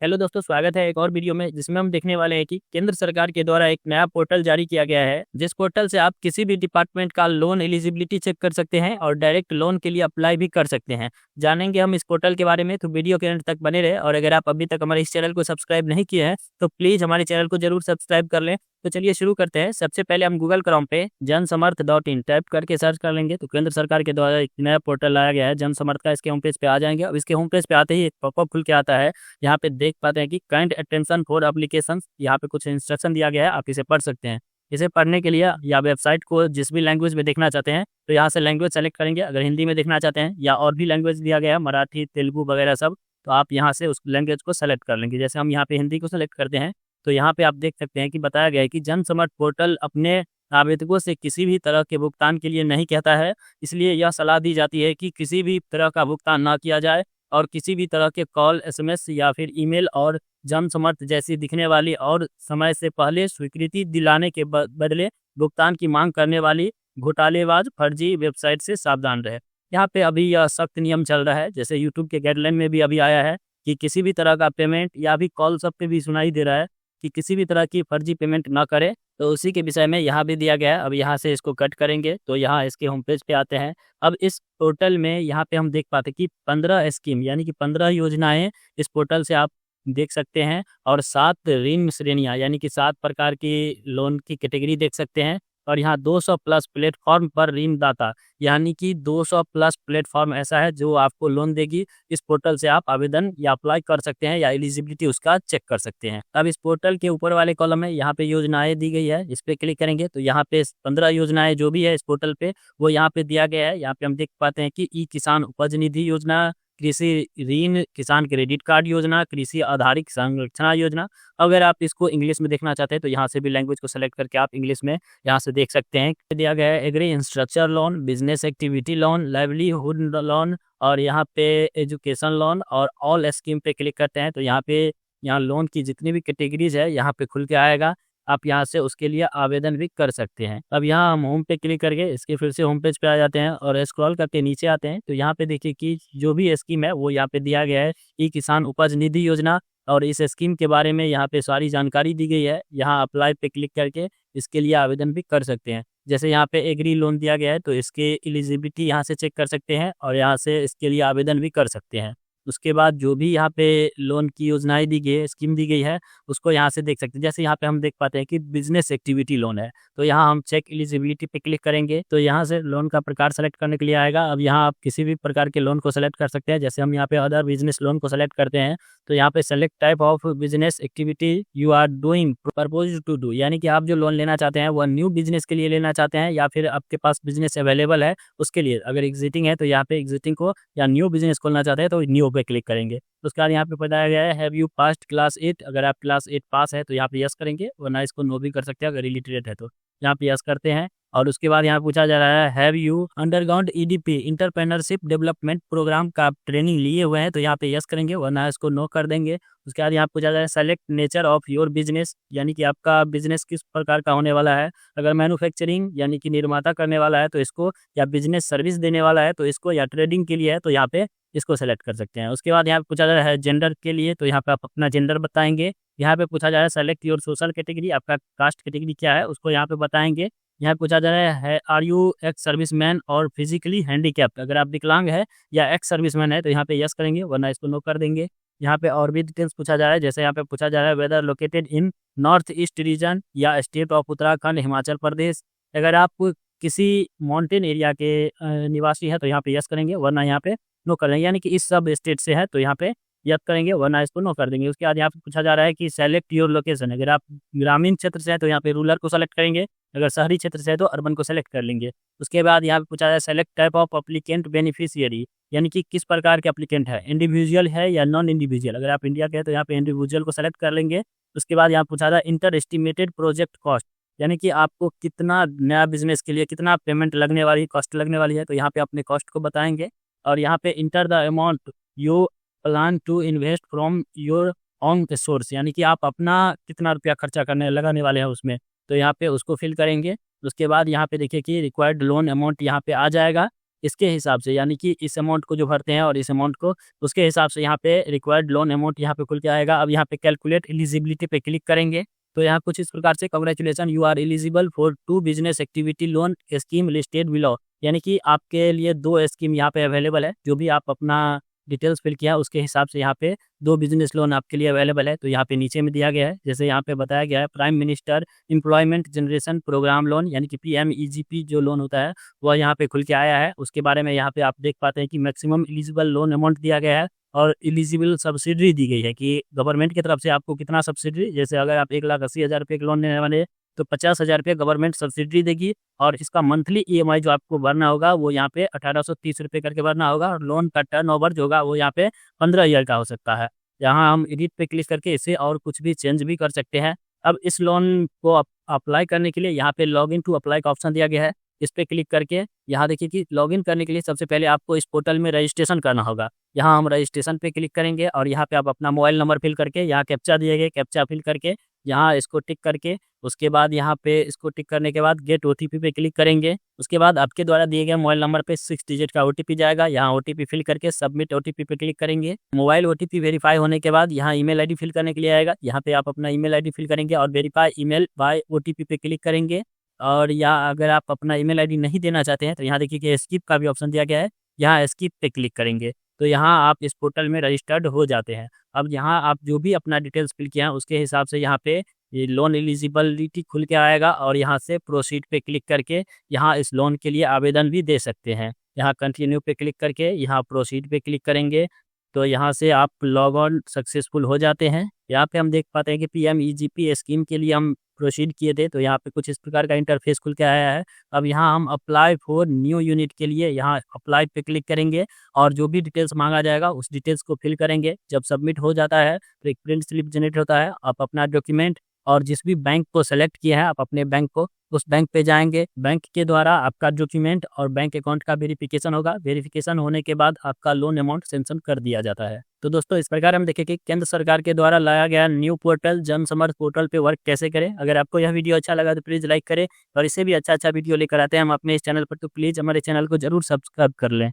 Hello दोस्तों, स्वागत है एक और वीडियो में जिसमें हम देखने वाले हैं कि केंद्र सरकार के द्वारा एक नया पोर्टल जारी किया गया है, जिस पोर्टल से आप किसी भी डिपार्टमेंट का लोन एलिजिबिलिटी चेक कर सकते हैं और डायरेक्ट लोन के लिए अप्लाई भी कर सकते हैं। जानेंगे हम इस पोर्टल के बारे में, तो वीडियो के अंत तक बने रहे। और अगर आप अभी तक हमारे इस चैनल को सब्सक्राइब नहीं किए हैं तो प्लीज़ हमारे चैनल को जरूर सब्सक्राइब कर लें। तो चलिए शुरू करते हैं। सबसे पहले हम गूगल क्रोम पे जनसमर्थ.in टाइप करके सर्च कर लेंगे तो केंद्र सरकार के द्वारा एक नया पोर्टल लाया गया है जनसमर्थ का। इसके होम पेज पे आ जाएंगे। अब इसके होम पेज पे आते ही एक पॉपअप खुल के आता है। यहाँ पे देख पाते हैं कि काइंड अटेंशन फॉर एप्लीकेशंस, यहाँ पे कुछ इंस्ट्रक्शन दिया गया है, आप इसे पढ़ सकते हैं। इसे पढ़ने के लिए या वेबसाइट को जिस भी लैंग्वेज में देखना चाहते हैं तो यहाँ से लैंग्वेज सेलेक्ट करेंगे। अगर हिंदी में देखना चाहते हैं या और भी लैंग्वेज दिया गया है, मराठी, तेलुगु वगैरह सब, तो आप यहाँ से उस लैंग्वेज को सेलेक्ट कर लेंगे। जैसे हम यहाँ पे हिंदी को सेलेक्ट करते हैं तो यहाँ पे आप देख सकते हैं कि बताया गया है कि जनसमर्थ पोर्टल अपने आवेदकों से किसी भी तरह के भुगतान के लिए नहीं कहता है, इसलिए यह सलाह दी जाती है कि किसी भी तरह का भुगतान ना किया जाए और किसी भी तरह के कॉल, एसएमएस या फिर ईमेल और जनसमर्थ जैसी दिखने वाली और समय से पहले स्वीकृति दिलाने के बदले भुगतान की मांग करने वाली घोटालेबाज फर्जी वेबसाइट से सावधान रहे। यहाँ पे अभी यह सख्त नियम चल रहा है, जैसे यूट्यूब के गाइडलाइन में भी अभी आया है कि किसी भी तरह का पेमेंट या भी कॉल सब पे भी सुनाई दे रहा है कि किसी भी तरह की फर्जी पेमेंट ना करें। तो उसी के विषय में यहाँ भी दिया गया है। अब यहाँ से इसको कट करेंगे तो यहाँ इसके होम पेज पे आते हैं। अब इस पोर्टल में यहाँ पे हम देख पाते हैं कि 15 स्कीम यानी कि 15 योजनाएं इस पोर्टल से आप देख सकते हैं और 7 ऋण श्रेणियाँ यानी कि 7 प्रकार की लोन की कैटेगरी देख सकते हैं। और यहाँ 200 प्लस प्लेटफॉर्म पर ऋणदाता यानी कि 200 प्लस प्लेटफॉर्म ऐसा है जो आपको लोन देगी। इस पोर्टल से आप आवेदन या अप्लाई कर सकते हैं या एलिजिबिलिटी उसका चेक कर सकते हैं। अब इस पोर्टल के ऊपर वाले कॉलम में यहाँ पे योजनाएं दी गई है, इस पे क्लिक करेंगे तो यहाँ पे 15 योजनाएं जो भी है इस पोर्टल पे वो यहाँ पे दिया गया है। यहाँ पे हम देख पाते हैं कि ई किसान उपज निधि योजना, कृषि ऋण किसान क्रेडिट कार्ड योजना, कृषि आधारित संरक्षण योजना। अगर आप इसको इंग्लिश में देखना चाहते हैं तो यहाँ से भी लैंग्वेज को सेलेक्ट करके आप इंग्लिश में यहाँ से देख सकते हैं। दिया गया है agri infrastructure loan, business activity loan, livelihood loan और यहाँ पे एजुकेशन लोन। और ऑल स्कीम पे क्लिक करते हैं तो यहाँ लोन की जितनी भी कैटेगरीज है यहाँ पे खुल के आएगा। आप यहाँ से उसके लिए आवेदन भी कर सकते हैं। अब यहाँ हम होम पे क्लिक करके इसके फिर से होम पेज पे आ जाते हैं और स्क्रॉल करके नीचे आते हैं तो यहाँ पे देखिए कि जो भी स्कीम है वो यहाँ पे दिया गया है ई किसान उपज निधि योजना। और इस स्कीम के बारे में यहाँ पे सारी जानकारी दी गई है। यहाँ अप्लाई पे क्लिक करके इसके लिए आवेदन भी कर सकते हैं। जैसे यहाँ पे एग्री लोन दिया गया है तो इसके एलिजिबिलिटी यहाँ से चेक कर सकते हैं और यहाँ से इसके लिए आवेदन भी कर सकते हैं। उसके बाद जो भी यहाँ पे लोन की योजनाएं दी गई है, स्कीम दी गई है, उसको यहाँ से देख सकते हैं। जैसे यहाँ पे हम देख पाते हैं कि बिजनेस एक्टिविटी लोन है तो यहाँ हम चेक एलिजिबिलिटी पे क्लिक करेंगे तो यहाँ से लोन का प्रकार सेलेक्ट करने के लिए आएगा। अब यहाँ आप किसी भी प्रकार के लोन को सेलेक्ट कर सकते हैं। जैसे हम यहाँ पे अदर बिजनेस लोन को सेलेक्ट करते हैं तो यहाँ पे select type of business activity you are doing propose to do, यानी कि आप जो लोन लेना चाहते हैं वो न्यू बिजनेस के लिए लेना चाहते हैं या फिर आपके पास बिजनेस अवेलेबल है उसके लिए। अगर एग्जिटिंग है तो यहाँ पे एग्जिटिंग को या न्यू बिजनेस खोलना चाहते हैं तो न्यू पे क्लिक करेंगे। उसके बाद यहाँ पे बताया गया है हैव यू पास्ड क्लास 8, अगर आप क्लास 8 पास है तो यहाँ पे यस करेंगे, वरना इसको नो भी कर सकते हैं अगर इलिटरेट है तो यहाँ पे यस करते हैं। और उसके बाद यहाँ पूछा जा रहा है have you underground EDP entrepreneurship development program का आप ट्रेनिंग लिए हुए हैं तो यहाँ पे यस करेंगे, वरना इसको नो कर देंगे। उसके बाद यहाँ पूछा जा रहा है select nature of your business, यानी कि आपका बिजनेस किस प्रकार का होने वाला है। अगर मैन्युफैक्चरिंग यानी कि निर्माता करने वाला है तो इसको, या बिजनेस सर्विस देने वाला है तो इसको, या ट्रेडिंग के लिए है तो यहाँ पे इसको सेलेक्ट कर सकते हैं। उसके बाद यहाँ पे पूछा जा रहा है जेंडर के लिए तो यहाँ पे आप अपना जेंडर बताएंगे। यहाँ पे पूछा जा रहा है सेलेक्ट योर सोशल कैटेगरी, आपका कास्ट कैटेगरी क्या है उसको यहाँ पे बताएंगे। यहाँ पूछा जा रहा है आर यू एक्स सर्विसमैन और फिजिकली हैंडीकैप्ड, अगर आप विकलांग है या एक्स सर्विसमैन है तो यहाँ पे यस करेंगे, वरना इसको नो कर देंगे। यहाँ पे और भी डिटेल्स पूछा जा रहा है। जैसे यहाँ पे पूछा जा रहा है whether located in north east region या स्टेट ऑफ उत्तराखंड हिमाचल प्रदेश, अगर आप किसी माउंटेन एरिया के निवासी है तो यहाँ पे यस करेंगे, वरना यहाँ पे नो कर देंगे। यानी कि इस सब स्टेट से है तो यहाँ पे यस करेंगे, वरना इसको नो कर देंगे। उसके बाद यहाँ पे पूछा जा रहा है कि सेलेक्ट योर लोकेशन, अगर आप ग्रामीण क्षेत्र से है तो यहाँ पे रूरल को सेलेक्ट करेंगे, अगर शहरी क्षेत्र से है तो अर्बन को सेलेक्ट कर लेंगे। उसके बाद यहाँ पे पूछा जा रहा है select type of applicant beneficiary, यानी कि किस प्रकार के अप्लीकेंट है, इंडिविजुअल है या नॉन इंडिविजुअल। अगर आप इंडिया के हैं तो यहाँ पे इंडिविजुअल को सेलेक्ट कर लेंगे। उसके बाद यहाँ पूछा जा रहा है इंटर एस्टिमेटेड प्रोजेक्ट कॉस्ट, यानी कि आपको कितना नया बिजनेस के लिए कितना पेमेंट लगने वाली, कॉस्ट लगने वाली है तो यहाँ पे अपने कॉस्ट को बताएंगे। और यहाँ पे enter the amount you plan to invest from your own source, यानी कि आप अपना कितना रुपया खर्चा लगाने वाले हैं उसमें, तो यहाँ पे उसको फिल करेंगे। उसके बाद यहाँ पे देखिए कि रिक्वायर्ड लोन अमाउंट यहाँ पे आ जाएगा इसके हिसाब से, यानी कि इस अमाउंट को जो भरते हैं और इस अमाउंट को, उसके हिसाब से यहाँ पे रिक्वायर्ड लोन अमाउंट यहाँ पे खुल के आएगा। अब यहाँ पे कैलकुलेट एलिजिबिलिटी पे क्लिक करेंगे तो यहाँ कुछ इस प्रकार से, congratulation you are eligible for 2 business activity loan scheme listed below, यानी कि आपके लिए 2 स्कीम यहाँ पे अवेलेबल है। जो भी आप अपना डिटेल्स फिल किया उसके हिसाब से यहाँ पे 2 बिजनेस लोन आपके लिए अवेलेबल है। तो यहाँ पे नीचे में दिया गया है, जैसे यहाँ पे बताया गया है, prime minister employment generation program loan, यानी कि PMEGP जो लोन होता है वह यहाँ पे खुल के आया है। उसके बारे में यहाँ पे आप देख पाते हैं कि मैक्सिमम एलिजिबल लोन अमाउंट दिया गया है और एलिजिबल सब्सिडी दी गई है कि गवर्नमेंट की तरफ से आपको कितना सब्सिडी, जैसे अगर आप 1,80,000 रुपये का लोन लेने वाले तो 50,000 रुपये गवर्नमेंट सब्सिडी देगी। और इसका मंथली EMI जो आपको भरना होगा वो यहाँ पे 1,830 रुपये करके भरना होगा। और लोन का टर्नओवर जो होगा वो यहाँ पे 15 ईयर का हो सकता है। यहाँ हम एडिट पे क्लिक करके इसे और कुछ भी चेंज भी कर सकते हैं। अब इस लोन को अप्लाई करने के लिए यहाँ पे लॉगिन टू अप्लाई का ऑप्शन दिया गया है। इस पे क्लिक करके यहाँ देखिए कि लॉगिन करने के लिए सबसे पहले आपको इस पोर्टल में रजिस्ट्रेशन करना होगा। यहाँ हम रजिस्ट्रेशन पे क्लिक करेंगे और यहाँ पे आप अपना मोबाइल नंबर फिल करके, यहाँ कैप्चा दिए गए, कैप्चा फिल करके यहाँ इसको टिक करके, उसके बाद यहाँ पे इसको टिक करने के बाद गेट OTP पे क्लिक करेंगे। उसके बाद आपके द्वारा दिए गए मोबाइल नंबर पे 6 डिजिट का OTP जाएगा। यहाँ OTP फिल करके सबमिट OTP पे क्लिक करेंगे। मोबाइल OTP वेरीफाई होने के बाद यहाँ ईमेल आईडी फिल करने के लिए आएगा। यहाँ पे आप अपना ईमेल आईडी फिल करेंगे और वेरीफाई ईमेल बाय OTP पे क्लिक करेंगे। और या अगर आप अपना ईमेल आईडी नहीं देना चाहते हैं तो यहाँ देखिए कि स्किप का भी ऑप्शन दिया गया है, यहाँ स्किप पे क्लिक करेंगे तो यहाँ आप इस पोर्टल में रजिस्टर्ड हो जाते हैं। अब यहाँ आप जो भी अपना डिटेल्स फिल किया है उसके हिसाब से यहाँ पे ये लोन एलिजिबिलिटी खुल के आएगा और यहाँ से प्रोसीड पे क्लिक करके यहाँ इस लोन के लिए आवेदन भी दे सकते हैं। यहाँ कंटिन्यू पे क्लिक करके यहाँ प्रोसीड पे क्लिक करेंगे तो यहाँ से आप लॉग ऑन सक्सेसफुल हो जाते हैं। यहाँ पे हम देख पाते हैं कि PMEGP स्कीम के लिए हम प्रोसीड किए थे तो यहाँ पे कुछ इस प्रकार का इंटरफेस खुल के आया है। अब यहाँ हम अप्लाई फॉर न्यू यूनिट के लिए यहाँ अप्लाई पे क्लिक करेंगे और जो भी डिटेल्स मांगा जाएगा उस डिटेल्स को फिल करेंगे। जब सबमिट हो जाता है तो एक प्रिंट स्लिप जनरेट होता है। आप अपना डॉक्यूमेंट और जिस भी बैंक को सेलेक्ट किया है आप अपने बैंक को, उस बैंक पे जाएंगे। बैंक के द्वारा आपका डॉक्यूमेंट और बैंक अकाउंट का वेरिफिकेशन होगा। वेरिफिकेशन होने के बाद आपका लोन अमाउंट सेंक्शन कर दिया जाता है। तो दोस्तों इस प्रकार हम देखें कि केंद्र सरकार के द्वारा लाया गया न्यू पोर्टल जन समर्थ पोर्टल पे वर्क कैसे करें। अगर आपको यह वीडियो अच्छा लगा तो प्लीज़ लाइक करें और इससे भी अच्छा वीडियो लेकर आते हैं हम अपने इस चैनल पर, तो प्लीज़ हमारे चैनल को जरूर सब्सक्राइब कर लें।